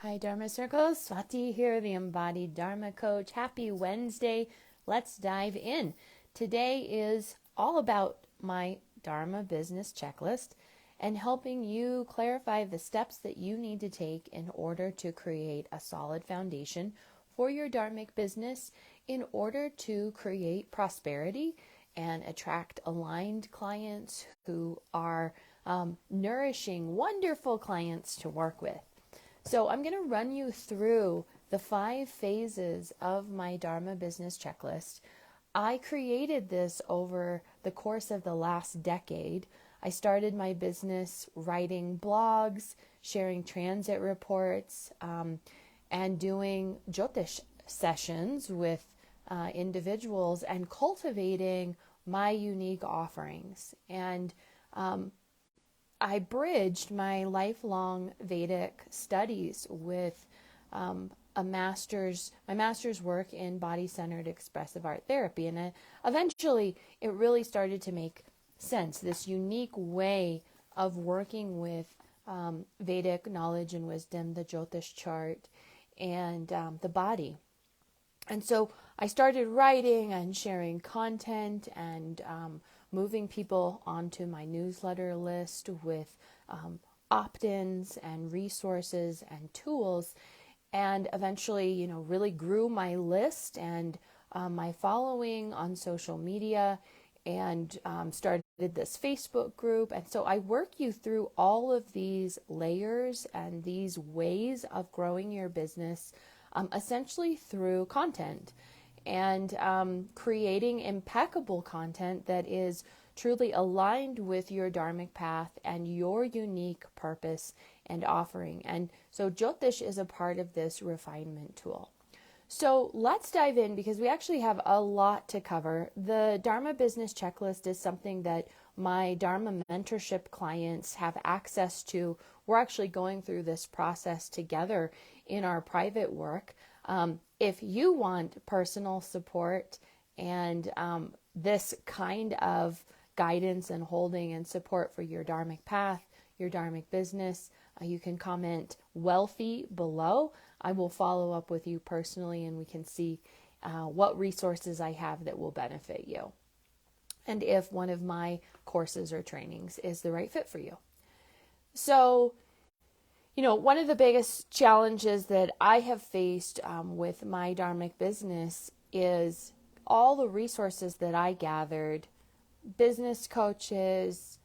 Hi, Dharma Circles. Swati here, the embodied Dharma coach. Happy Wednesday. Let's dive in. Today is all about my Dharma business checklist and helping you clarify the steps that you need to take in order to create a solid foundation for your Dharmic business in order to create prosperity and attract aligned clients who are nourishing, wonderful clients to work with. So I'm going to run you through the 5 phases of my Dharma business checklist. I created this over the course of the last decade. I started my business writing blogs, sharing transit reports, and doing Jyotish sessions with individuals and cultivating my unique offerings. And I bridged my lifelong Vedic studies with my master's work in body-centered expressive art therapy. And eventually it really started to make sense, this unique way of working with Vedic knowledge and wisdom, the Jyotish chart, and the body. And so I started writing and sharing content and moving people onto my newsletter list with opt-ins and resources and tools, and eventually, really grew my list and my following on social media, and started this Facebook group. And so I work you through all of these layers and these ways of growing your business, essentially through content and creating impeccable content that is truly aligned with your Dharmic path and your unique purpose and offering. And so Jyotish is a part of this refinement tool. So let's dive in because we actually have a lot to cover. The Dharma business checklist is something that my Dharma mentorship clients have access to. We're actually going through this process together in our private work. If you want personal support and this kind of guidance and holding and support for your Dharmic path, your Dharmic business, you can comment wealthy below. I will follow up with you personally and we can see what resources I have that will benefit you, and if one of my courses or trainings is the right fit for you. So, one of the biggest challenges that I have faced with my Dharmic business is all the resources that I gathered, business coaches,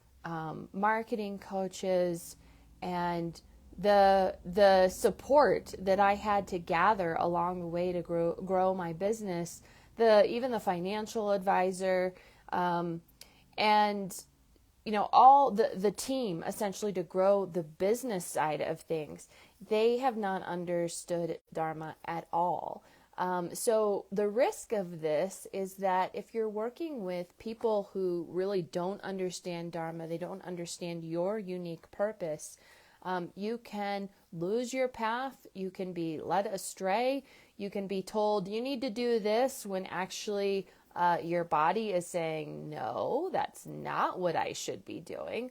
marketing coaches, and the support that I had to gather along the way to grow my business, even the financial advisor, and all the team essentially to grow the business side of things. They have not understood Dharma at all. So the risk of this is that if you're working with people who really don't understand Dharma, they don't understand your unique purpose, you can lose your path, you can be led astray, you can be told you need to do this when actually your body is saying, no, that's not what I should be doing.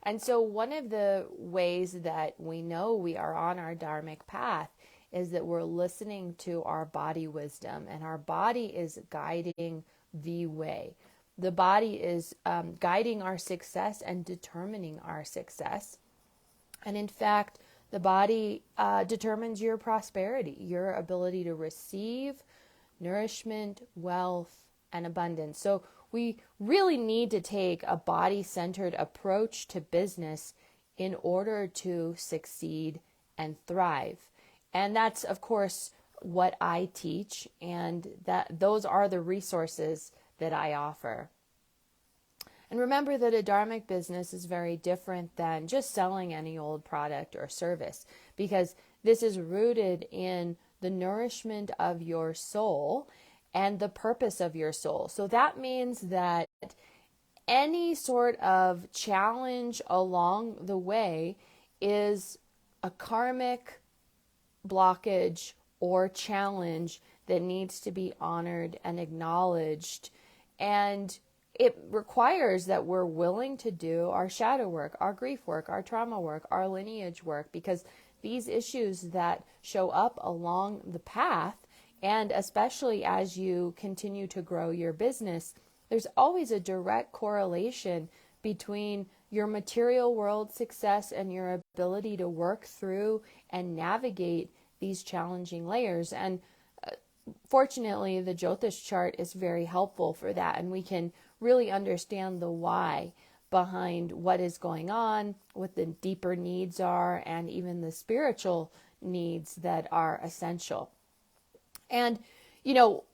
And so one of the ways that we know we are on our Dharmic path is that we're listening to our body wisdom, and our body is guiding the way. The body is guiding our success and determining our success. And in fact, the body determines your prosperity, your ability to receive nourishment, wealth, and abundance. So we really need to take a body-centered approach to business in order to succeed and thrive. And that's, of course, what I teach, and those are the resources that I offer. And remember that a Dharmic business is very different than just selling any old product or service, because this is rooted in the nourishment of your soul and the purpose of your soul. So that means that any sort of challenge along the way is a karmic blockage or challenge that needs to be honored and acknowledged. And it requires that we're willing to do our shadow work, our grief work, our trauma work, our lineage work, because these issues that show up along the path, and especially as you continue to grow your business, there's always a direct correlation between your material world success and your ability to work through and navigate these challenging layers. And fortunately, the Jyotish chart is very helpful for that, and we can really understand the why behind what is going on, what the deeper needs are, and even the spiritual needs that are essential. And,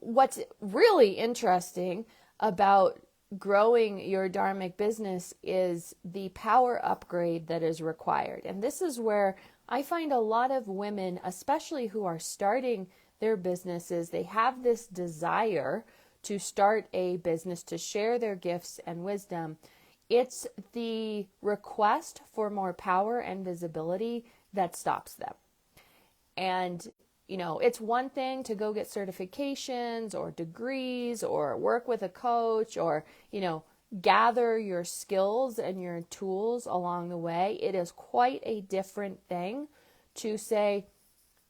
what's really interesting about growing your Dharmic business is the power upgrade that is required. And this is where I find a lot of women, especially who are starting their businesses, they have this desire to start a business, to share their gifts and wisdom. It's the request for more power and visibility that stops them. And, it's one thing to go get certifications or degrees or work with a coach or, gather your skills and your tools along the way. It is quite a different thing to say,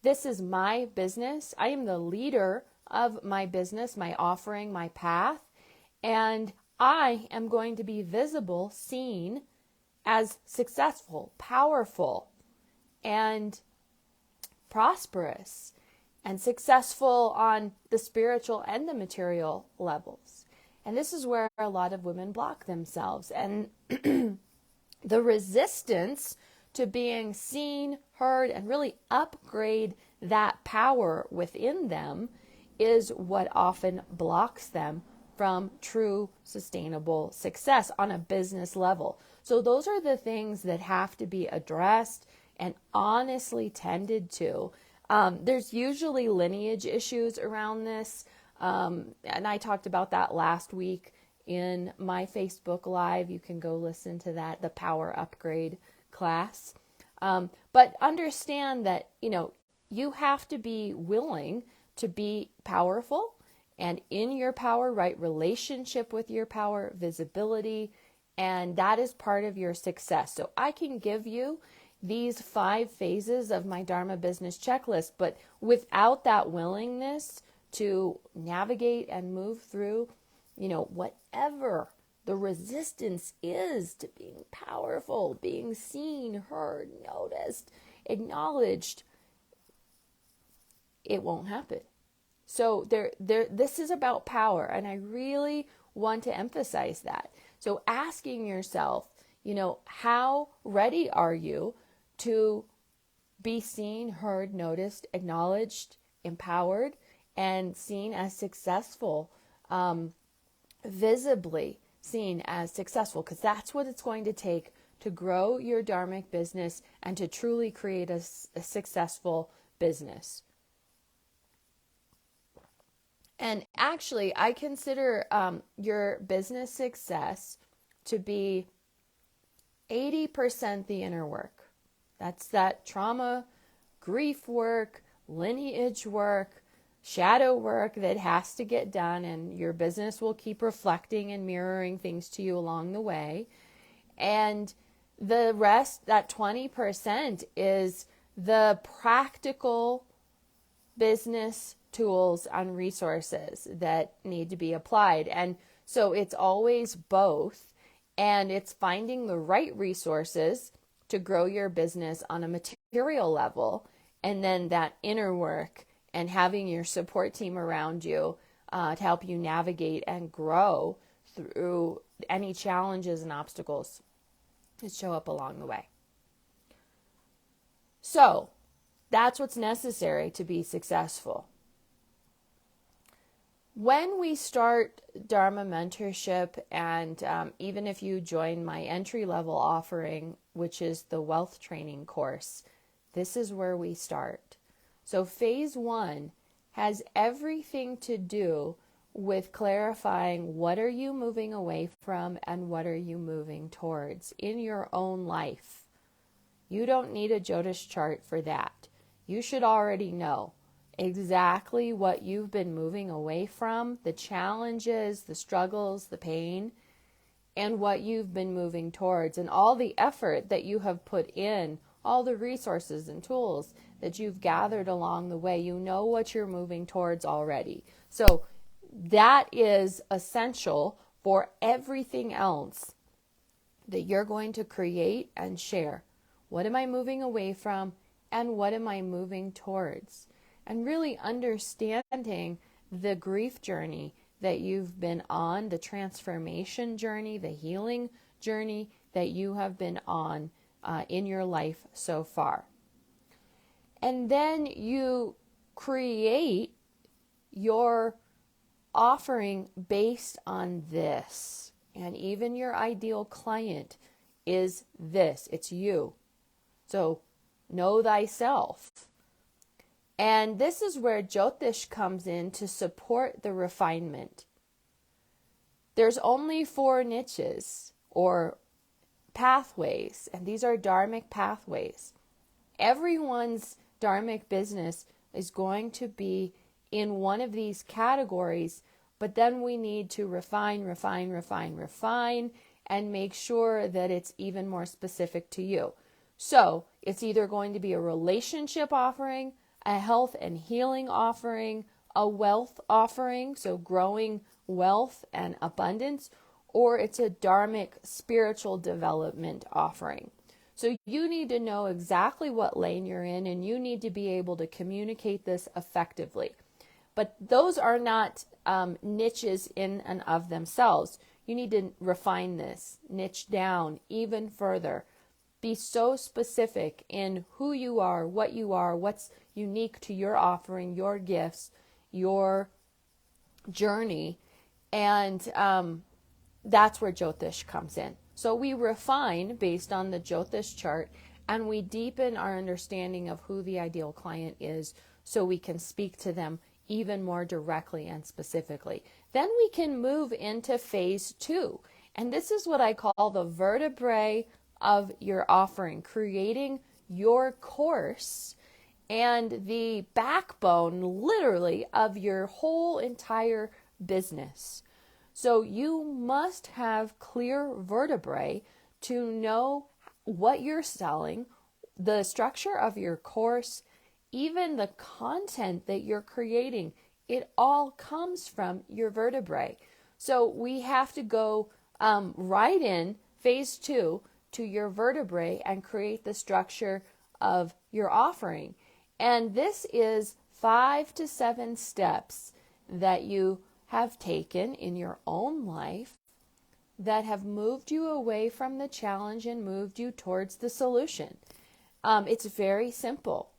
this is my business. I am the leader of my business, my offering, my path, and I am going to be visible, seen as successful, powerful, and prosperous, and successful on the spiritual and the material levels. And this is where a lot of women block themselves. And the resistance to being seen, heard, and really upgrade that power within them is what often blocks them from true sustainable success on a business level. So those are the things that have to be addressed and honestly tended to. There's usually lineage issues around this. And I talked about that last week in my Facebook Live. You can go listen to that, the Power Upgrade class. But understand that, you have to be willing to be powerful and in your power, right relationship with your power, visibility, and that is part of your success. So I can give you these 5 phases of my Dharma business checklist, but without that willingness to navigate and move through, whatever the resistance is to being powerful, being seen, heard, noticed, acknowledged, it won't happen. So this is about power, and I really want to emphasize that. So asking yourself, how ready are you to be seen, heard, noticed, acknowledged, empowered, and seen as successful, visibly seen as successful, because that's what it's going to take to grow your Dharmic business and to truly create a successful business. And actually, I consider your business success to be 80% the inner work. That's that trauma, grief work, lineage work, shadow work that has to get done, and your business will keep reflecting and mirroring things to you along the way. And the rest, that 20%, is the practical business tools and resources that need to be applied. And so it's always both, and it's finding the right resources to grow your business on a material level, and then that inner work and having your support team around you to help you navigate and grow through any challenges and obstacles that show up along the way. So that's what's necessary to be successful. When we start Dharma mentorship, and even if you join my entry-level offering, which is the wealth training course, this is where we start. So phase 1 has everything to do with clarifying what are you moving away from and what are you moving towards in your own life. You don't need a Jyotish chart for that. You should already know exactly what you've been moving away from, the challenges, the struggles, the pain, and what you've been moving towards, and all the effort that you have put in all the resources and tools that you've gathered along the way. You know what you're moving towards already. So that is essential for everything else that you're going to create and share. What am I moving away from, and what am I moving towards? And really understanding the grief journey that you've been on, the transformation journey, the healing journey that you have been on in your life so far. And then you create your offering based on this. And even your ideal client is this. It's you. So know thyself. And this is where Jyotish comes in to support the refinement. There's only 4 niches or pathways, and these are Dharmic pathways. Everyone's Dharmic business is going to be in one of these categories, but then we need to refine, and make sure that it's even more specific to you. So it's either going to be a relationship offering, a health and healing offering, a wealth offering, so growing wealth and abundance, or it's a Dharmic spiritual development offering. So you need to know exactly what lane you're in, and you need to be able to communicate this effectively. But those are not niches in and of themselves. You need to refine this, niche down even further. Be so specific in who you are, what's unique to your offering, your gifts, your journey. And that's where Jyotish comes in. So we refine based on the Jyotish chart, and we deepen our understanding of who the ideal client is so we can speak to them even more directly and specifically. Then we can move into phase 2. And this is what I call the vertebrae of your offering, creating your course and the backbone, literally, of your whole entire business. So you must have clear vertebrae to know what you're selling, the structure of your course, even the content that you're creating. It all comes from your vertebrae. So we have to go right in phase 2 to your vertebrae and create the structure of your offering. And this is 5 to 7 steps that you have taken in your own life that have moved you away from the challenge and moved you towards the solution. It's very simple.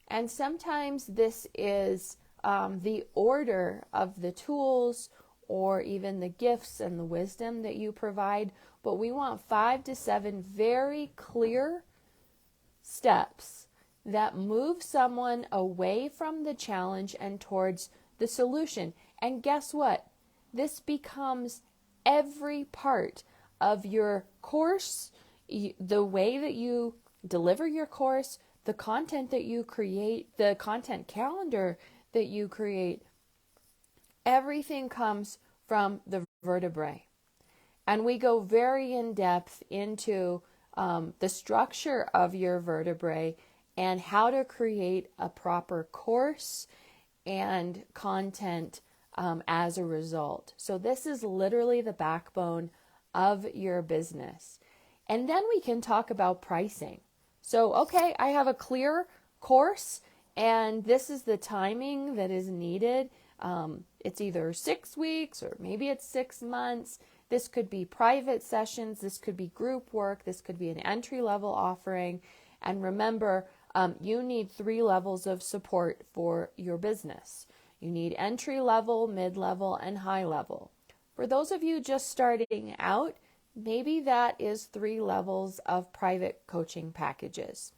And sometimes this is the order of the tools or even the gifts and the wisdom that you provide. But we want 5 to 7 very clear steps that move someone away from the challenge and towards the solution. And guess what? This becomes every part of your course, the way that you deliver your course, the content that you create, the content calendar that you create. Everything comes from the vertebrae. And we go very in depth into the structure of your vertebrae and how to create a proper course and content as a result. So this is literally the backbone of your business. And then we can talk about pricing. So, okay, I have a clear course and this is the timing that is needed. It's either 6 weeks or maybe it's 6 months. This could be private sessions. This could be group work. This could be an entry-level offering. And remember, you need 3 levels of support for your business. You need entry-level, mid-level, and high-level. For those of you just starting out, maybe that is 3 levels of private coaching packages.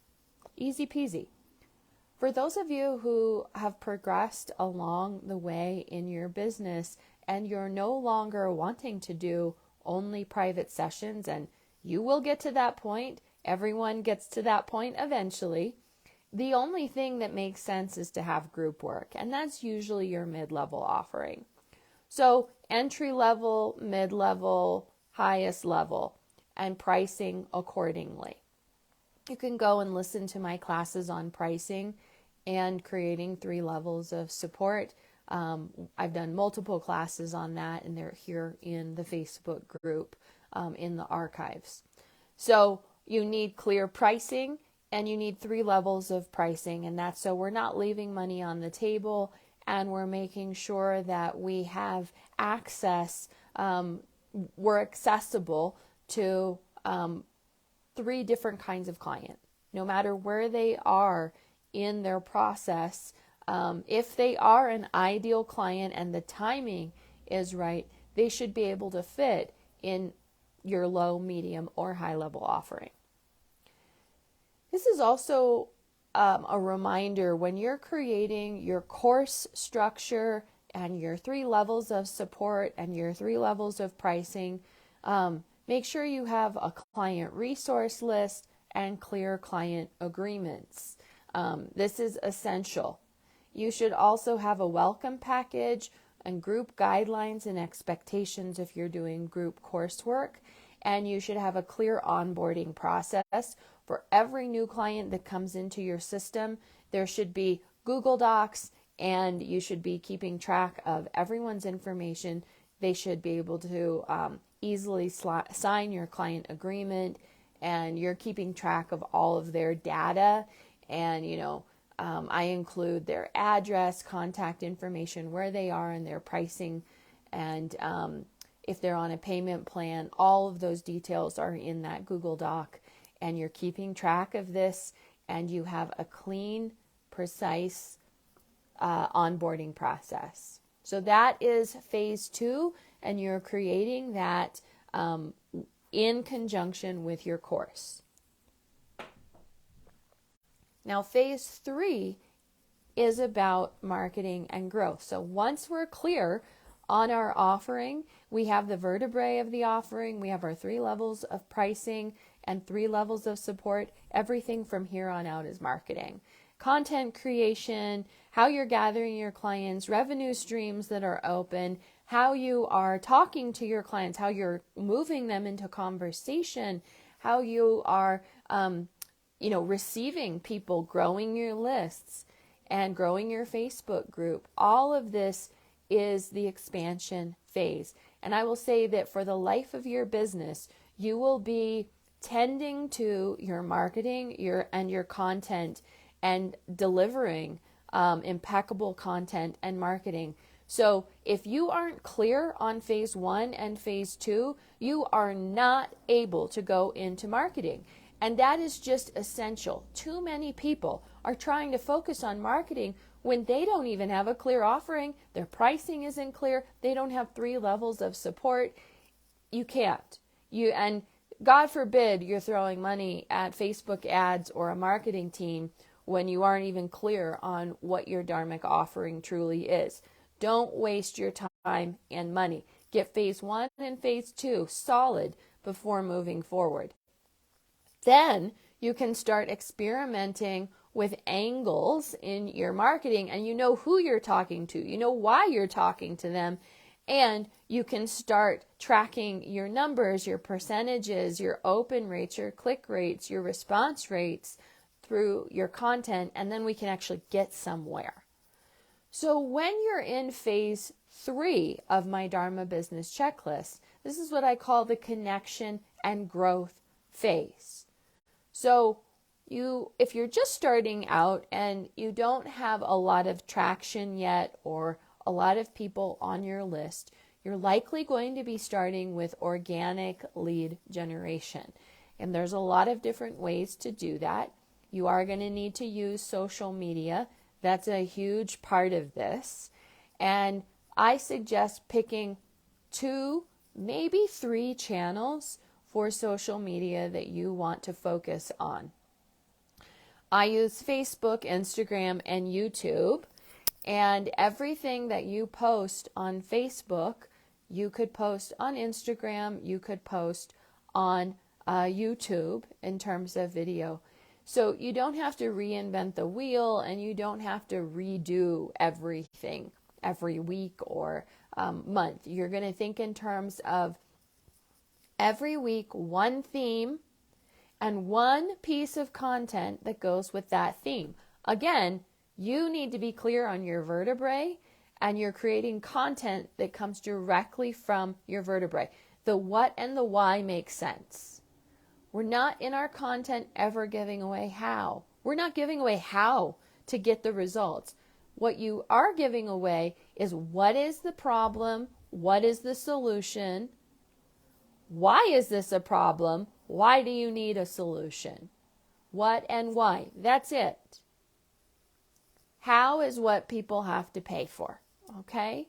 Easy peasy. For those of you who have progressed along the way in your business and you're no longer wanting to do only private sessions, and you will get to that point, everyone gets to that point eventually, the only thing that makes sense is to have group work, and that's usually your mid-level offering. So entry level, mid-level, highest level, and pricing accordingly. You can go and listen to my classes on pricing and creating 3 levels of support. I've done multiple classes on that, and they're here in the Facebook group in the archives. So you need clear pricing, and you need 3 levels of pricing, and that's so we're not leaving money on the table, and we're making sure that we have access, we're accessible to 3 different kinds of client, no matter where they are in their process. If they are an ideal client and the timing is right, they should be able to fit in your low, medium, or high level offering. This is also a reminder when you're creating your course structure and your 3 levels of support and your 3 levels of pricing, make sure you have a client resource list and clear client agreements. This is essential. You should also have a welcome package and group guidelines and expectations if you're doing group coursework. And you should have a clear onboarding process for every new client that comes into your system. There should be Google Docs, and you should be keeping track of everyone's information. They should be able to easily sign your client agreement, and you're keeping track of all of their data. And, I include their address, contact information, where they are, and their pricing, and if they're on a payment plan. All of those details are in that Google Doc, and you're keeping track of this, and you have a clean, precise onboarding process. So that is phase 2, and you're creating that in conjunction with your course. Now, phase 3 is about marketing and growth. So once we're clear on our offering, we have the vertebrae of the offering, we have our 3 levels of pricing and 3 levels of support. Everything from here on out is marketing. Content creation, how you're gathering your clients, revenue streams that are open, how you are talking to your clients, how you're moving them into conversation, how you are receiving people, growing your lists and growing your Facebook group. All of this is the expansion phase. And I will say that for the life of your business, you will be tending to your marketing, your content, and delivering impeccable content and marketing. So if you aren't clear on phase 1 and phase 2, you are not able to go into marketing. And that is just essential. Too many people are trying to focus on marketing when they don't even have a clear offering, their pricing isn't clear, they don't have 3 levels of support. You can't. And God forbid you're throwing money at Facebook ads or a marketing team when you aren't even clear on what your Dharmic offering truly is. Don't waste your time and money. Get phase 1 and phase 2 solid before moving forward. Then you can start experimenting with angles in your marketing, and you know who you're talking to, you know why you're talking to them, and you can start tracking your numbers, your percentages, your open rates, your click rates, your response rates through your content, and then we can actually get somewhere. So when you're in phase 3 of my Dharma business checklist, this is what I call the connection and growth phase. So if you're just starting out and you don't have a lot of traction yet or a lot of people on your list, you're likely going to be starting with organic lead generation. And there's a lot of different ways to do that. You are going to need to use social media. That's a huge part of this. And I suggest picking 2, maybe 3 channels for social media that you want to focus on. I use Facebook, Instagram, and YouTube, and everything that you post on Facebook, you could post on Instagram, you could post on YouTube in terms of video. So you don't have to reinvent the wheel, and you don't have to redo everything every week or month. You're going to think in terms of every week, one theme, and one piece of content that goes with that theme. Again, you need to be clear on your vertebrae, and you're creating content that comes directly from your vertebrae. The what and the why make sense. We're not in our content ever giving away how. We're not giving away how to get the results. What you are giving away is what is the problem, what is the solution, why is this a problem, why do you need a solution, what and why. That's it. How is what people have to pay for, okay?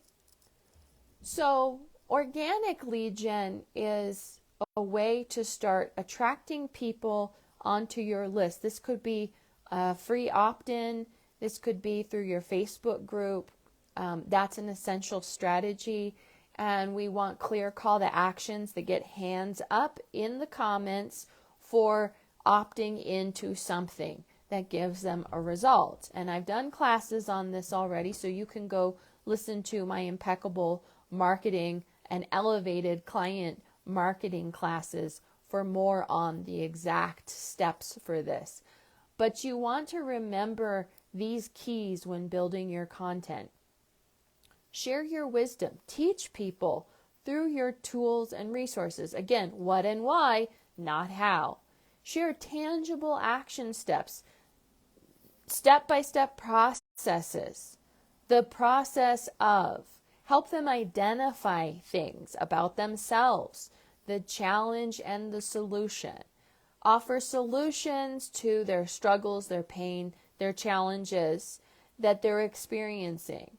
So organic lead gen is a way to start attracting people onto your list. This could be a free opt-in. This could be through your Facebook group. That's an essential strategy. And we want clear call to actions that get hands up in the comments for opting into something that gives them a result. And I've done classes on this already, so you can go listen to my impeccable marketing and elevated client marketing classes for more on the exact steps for this. But you want to remember these keys when building your content. Share your wisdom. Teach people through your tools and resources. Again, what and why, not how. Share tangible action steps, step-by-step processes, the process of. Help them identify things about themselves, the challenge and the solution. Offer solutions to their struggles, their pain, their challenges that they're experiencing.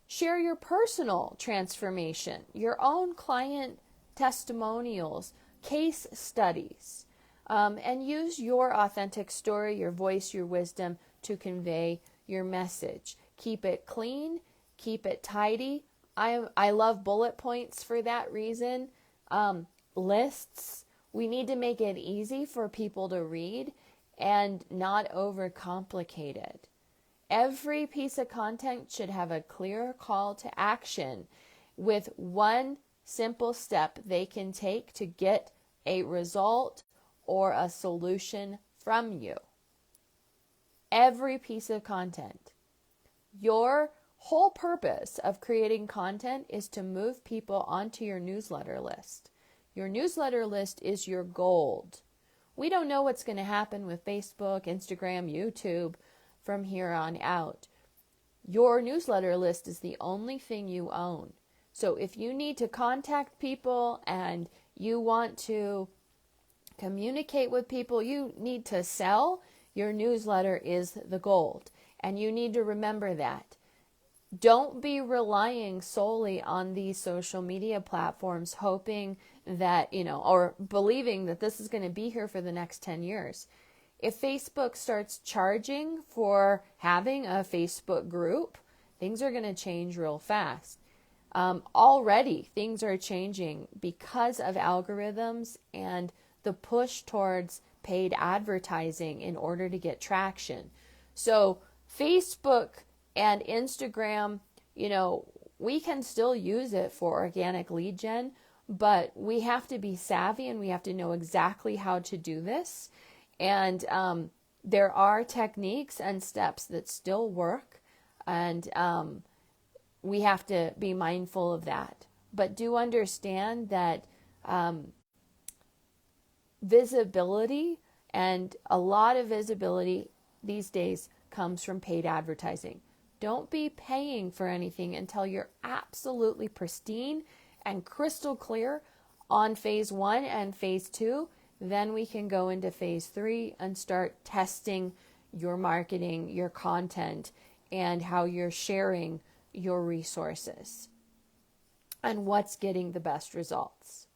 Share your personal transformation, your own client testimonials, case studies, and use your authentic story, your voice, your wisdom to convey your message. Keep it clean, keep it tidy. I love bullet points for that reason. Lists. We need to make it easy for people to read and not overcomplicate it. Every piece of content should have a clear call to action with one simple step they can take to get a result or a solution from you. Every piece of content. Your whole purpose of creating content is to move people onto your newsletter list. Your newsletter list is your gold. We don't know what's going to happen with Facebook, Instagram, YouTube from here on out. Your newsletter list is the only thing you own. So if you need to contact people and you want to communicate with people, you need to sell, your newsletter is the gold. And you need to remember that. Don't be relying solely on these social media platforms hoping that, or believing that this is going to be here for the next 10 years. If Facebook starts charging for having a Facebook group, things are going to change real fast. Already things are changing because of algorithms and the push towards paid advertising in order to get traction. So Facebook and Instagram, we can still use it for organic lead gen, but we have to be savvy and we have to know exactly how to do this. And there are techniques and steps that still work, and we have to be mindful of that. But do understand that visibility, and a lot of visibility these days comes from paid advertising. Don't be paying for anything until you're absolutely pristine and crystal clear on phase 1 and phase 2. Then we can go into phase 3 and start testing your marketing, your content, and how you're sharing your resources and what's getting the best results.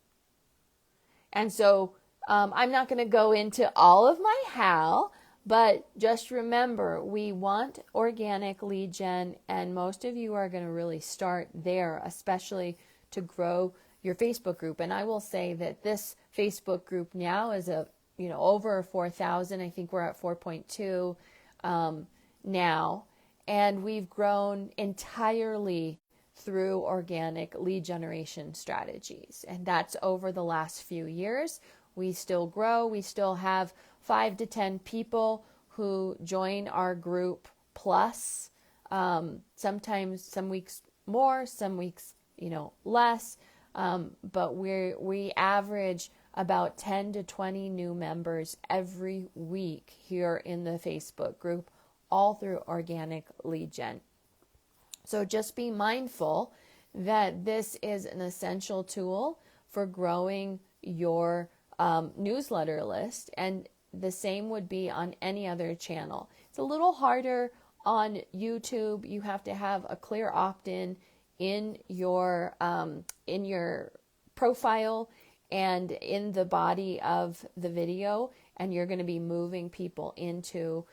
And so I'm not going to go into all of my how, but just remember, we want organic lead gen, and most of you are going to really start there, especially to grow your Facebook group. And I will say that this Facebook group now is over 4,000. I think we're at 4.2 now, and we've grown entirely through organic lead generation strategies, and that's over the last few years. we still grow. We still have 5 to 10 people who join our group plus. Sometimes some weeks more, some weeks, less. But we average about 10 to 20 new members every week here in the Facebook group, all through organic lead gen. So just be mindful that this is an essential tool for growing your newsletter list, and the same would be on any other channel. It's a little harder on YouTube. You have to have a clear opt-in in your profile and in the body of the video, and you're going to be moving people into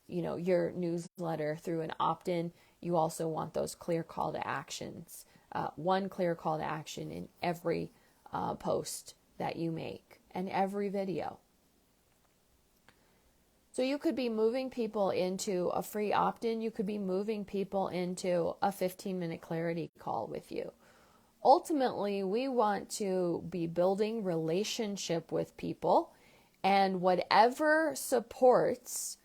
your newsletter through an opt-in. You also want those clear call to actions, one clear call to action in every post that you make and every video. So you could be moving people into a free opt-in. You could be moving people into a 15-minute clarity call with you. Ultimately, we want to be building relationship with people, and whatever supports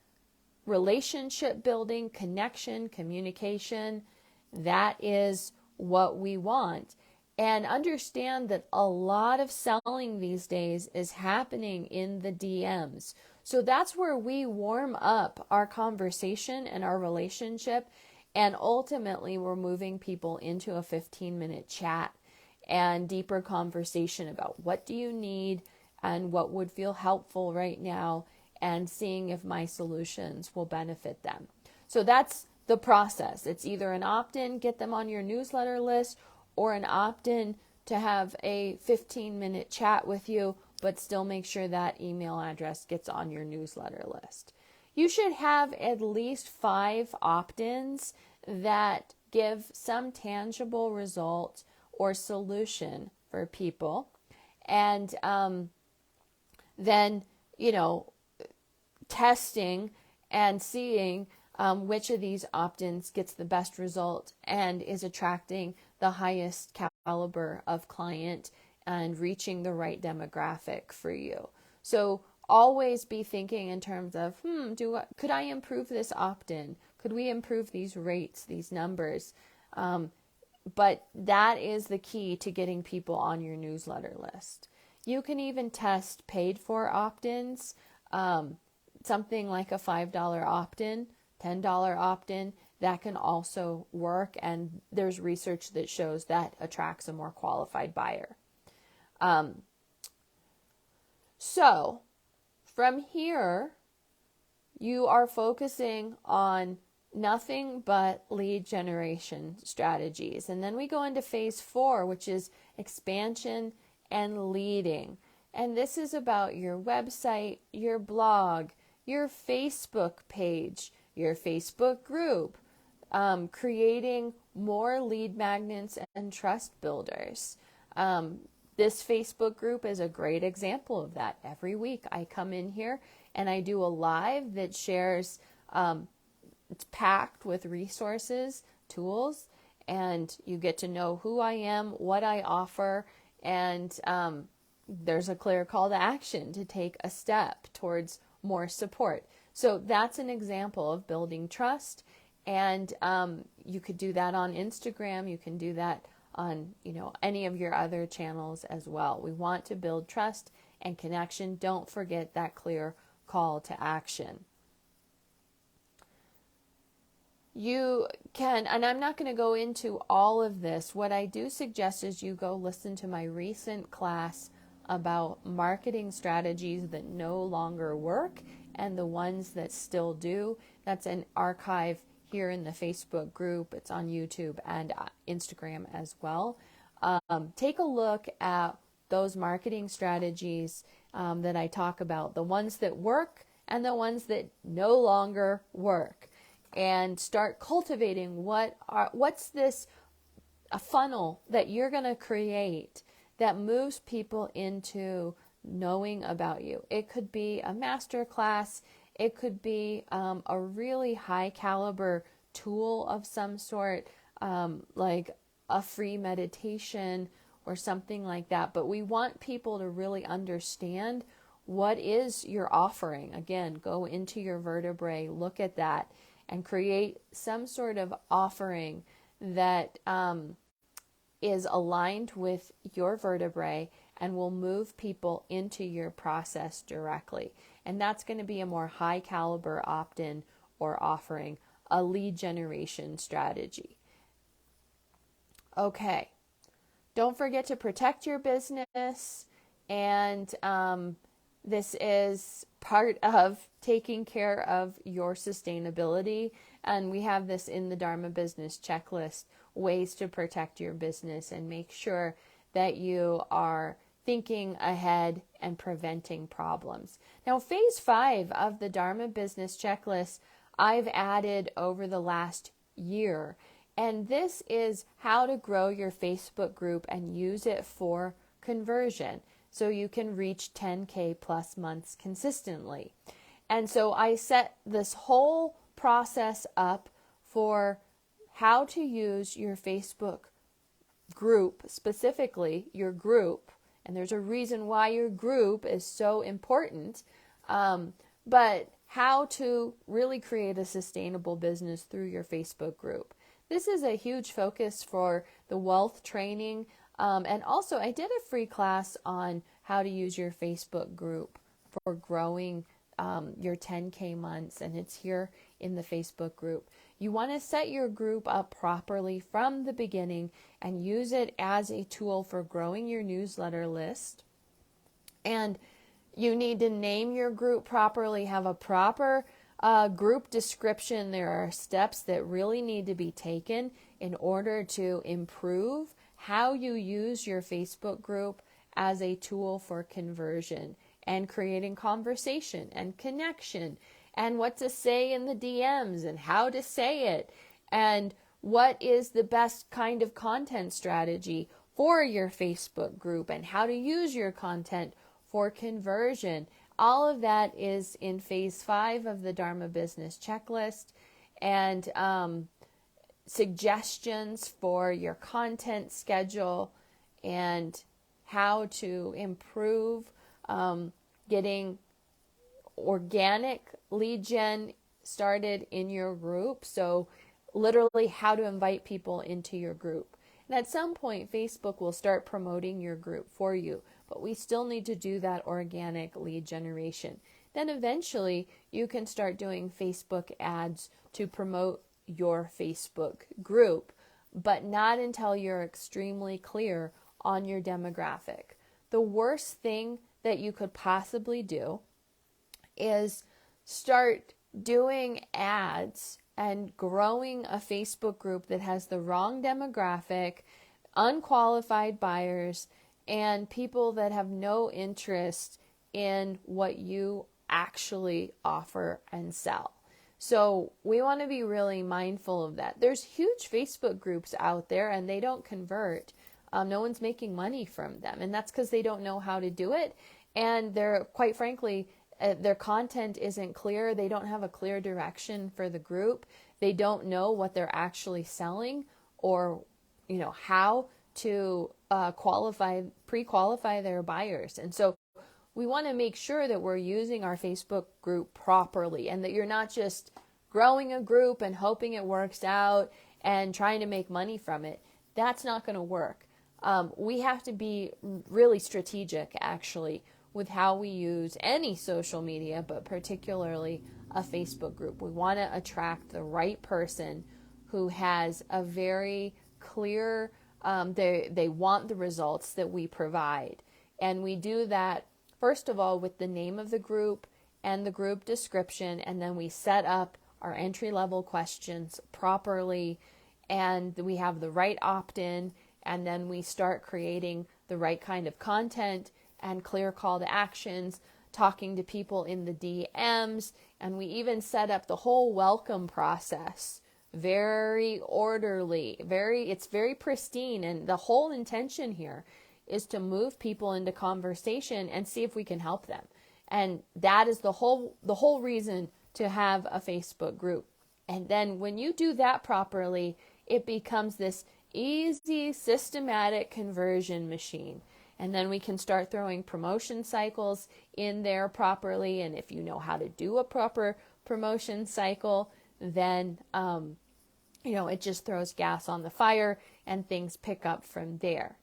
relationship building, connection, communication, that is what we want. And understand that a lot of selling these days is happening in the DMs. So that's where we warm up our conversation and our relationship. And ultimately, we're moving people into a 15-minute chat and deeper conversation about what do you need and what would feel helpful right now, and seeing if my solutions will benefit them. So that's the process. It's either an opt-in, get them on your newsletter list, or an opt-in to have a 15-minute chat with you, but still make sure that email address gets on your newsletter list. You should have at least 5 opt-ins that give some tangible result or solution for people. And then, testing and seeing which of these opt-ins gets the best result and is attracting the highest caliber of client and reaching the right demographic for you. So always be thinking in terms of, could I improve this opt-in? Could we improve these rates, these numbers? But that is the key to getting people on your newsletter list. You can even test paid for opt-ins, something like a $5 opt-in, $10 opt-in, that can also work. And there's research that shows that attracts a more qualified buyer. So from here, you are focusing on nothing but lead generation strategies. And then we go into phase 4, which is expansion and leading. And this is about your website, your blog, your Facebook page, your Facebook group, creating more lead magnets and trust builders. This Facebook group is a great example of that. Every week I come in here and I do a live that shares, it's packed with resources, tools, and you get to know who I am, what I offer, and there's a clear call to action to take a step towards more support. So that's an example of building trust, and you could do that on Instagram. You can do that on any of your other channels as well. We want to build trust and connection. Don't forget that clear call to action. You can, and I'm not going to go into all of this. What I do suggest is you go listen to my recent class about marketing strategies that no longer work and the ones that still do. That's an archive here in the Facebook group. It's on YouTube and Instagram as well. Take a look at those marketing strategies that I talk about, the ones that work and the ones that no longer work, and start cultivating what's this a funnel that you're going to create that moves people into knowing about you. It could be a master class. It could be a really high caliber tool of some sort, like a free meditation or something like that. But we want people to really understand what is your offering. Again, go into your vertebrae, look at that, and create some sort of offering that is aligned with your vertebrae and will move people into your process directly. And that's going to be a more high caliber opt-in or offering, a lead generation strategy. Okay. Don't forget to protect your business. And this is part of taking care of your sustainability. And we have this in the Dharma Business Checklist, ways to protect your business and make sure that you are thinking ahead and preventing problems. Now, phase 5 of the Dharma Business Checklist, I've added over the last year. And this is how to grow your Facebook group and use it for conversion so you can reach 10K plus months consistently. And so I set this whole process up for how to use your Facebook group, specifically your group. And there's a reason why your group is so important, but how to really create a sustainable business through your Facebook group. This is a huge focus for the wealth training. And also I did a free class on how to use your Facebook group for growing your 10K months, and it's here in the Facebook group. You want to set your group up properly from the beginning and use it as a tool for growing your newsletter list. And you need to name your group properly, have a proper group description. There are steps that really need to be taken in order to improve how you use your Facebook group as a tool for conversion and creating conversation and connection, and what to say in the DMs and how to say it, and what is the best kind of content strategy for your Facebook group and how to use your content for conversion. All of that is in phase 5 of the Dharma Business Checklist, and suggestions for your content schedule and how to improve getting organic lead gen started in your group. So literally how to invite people into your group. And at some point, Facebook will start promoting your group for you, but we still need to do that organic lead generation. Then eventually you can start doing Facebook ads to promote your Facebook group, but not until you're extremely clear on your demographic. The worst thing that you could possibly do is start doing ads and growing a Facebook group that has the wrong demographic, unqualified buyers, and people that have no interest in what you actually offer and sell. So we want to be really mindful of that. There's huge Facebook groups out there and they don't convert. No one's making money from them. And that's because they don't know how to do it. And they're, quite frankly, their content isn't clear. They don't have a clear direction for the group. They don't know what they're actually selling or, how to pre-qualify their buyers. And so we want to make sure that we're using our Facebook group properly and that you're not just growing a group and hoping it works out and trying to make money from it. That's not going to work. We have to be really strategic, actually, with how we use any social media, but particularly a Facebook group. We want to attract the right person who has a very clear, they want the results that we provide. And we do that, first of all, with the name of the group and the group description, and then we set up our entry-level questions properly, and we have the right opt-in, and then we start creating the right kind of content and clear call to actions, talking to people in the DMs, and we even set up the whole welcome process. Very orderly, it's very pristine, and the whole intention here is to move people into conversation and see if we can help them. And that is the whole reason to have a Facebook group. And then when you do that properly, it becomes this easy, systematic conversion machine. And then we can start throwing promotion cycles in there properly. And if you know how to do a proper promotion cycle, then, it just throws gas on the fire and things pick up from there.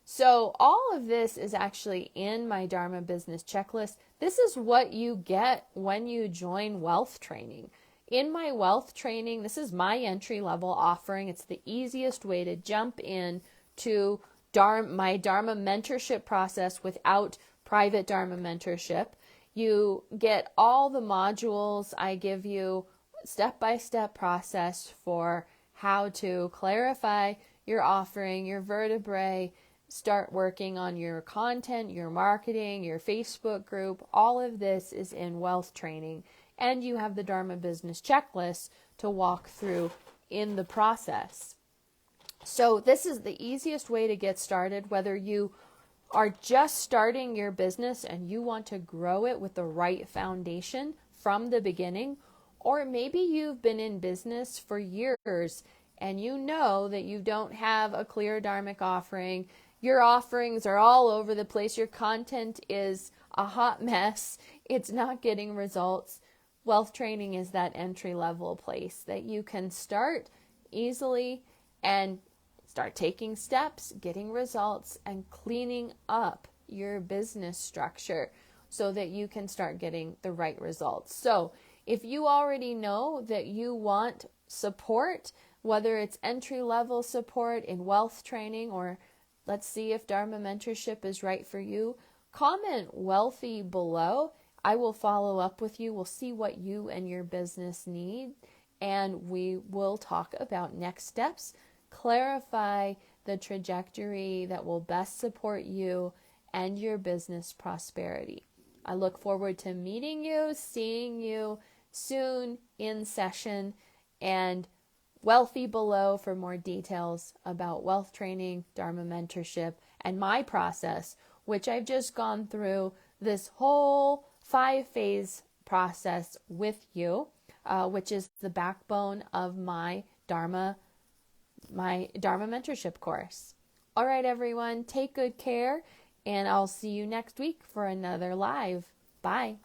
So all of this is actually in my Dharma business checklist. This is what you get when you join wealth training. In my wealth training, this is my entry level offering. It's the easiest way to jump in to my Dharma mentorship process without private Dharma mentorship. You get all the modules. I give you step-by-step process for how to clarify your offering, your vertebrae, start working on your content, your marketing, your Facebook group. All of this is in wealth training. And you have the Dharma business checklist to walk through in the process. So this is the easiest way to get started, whether you are just starting your business and you want to grow it with the right foundation from the beginning, or maybe you've been in business for years and you know that you don't have a clear Dharmic offering. Your offerings are all over the place. Your content is a hot mess. It's not getting results. Wealth training is that entry-level place that you can start easily and start taking steps, getting results, and cleaning up your business structure so that you can start getting the right results. So if you already know that you want support, whether it's entry-level support in wealth training, or let's see if Dharma mentorship is right for you, comment wealthy below. I will follow up with you. We'll see what you and your business need, and we will talk about next steps, clarify the trajectory that will best support you and your business prosperity. I look forward to meeting you, seeing you soon in session, and wealthy below for more details about wealth training, Dharma mentorship, and my process, which I've just gone through this whole 5-phase process with you, which is the backbone of my Dharma mentorship course. All right, everyone, take good care, and I'll see you next week for another live. Bye.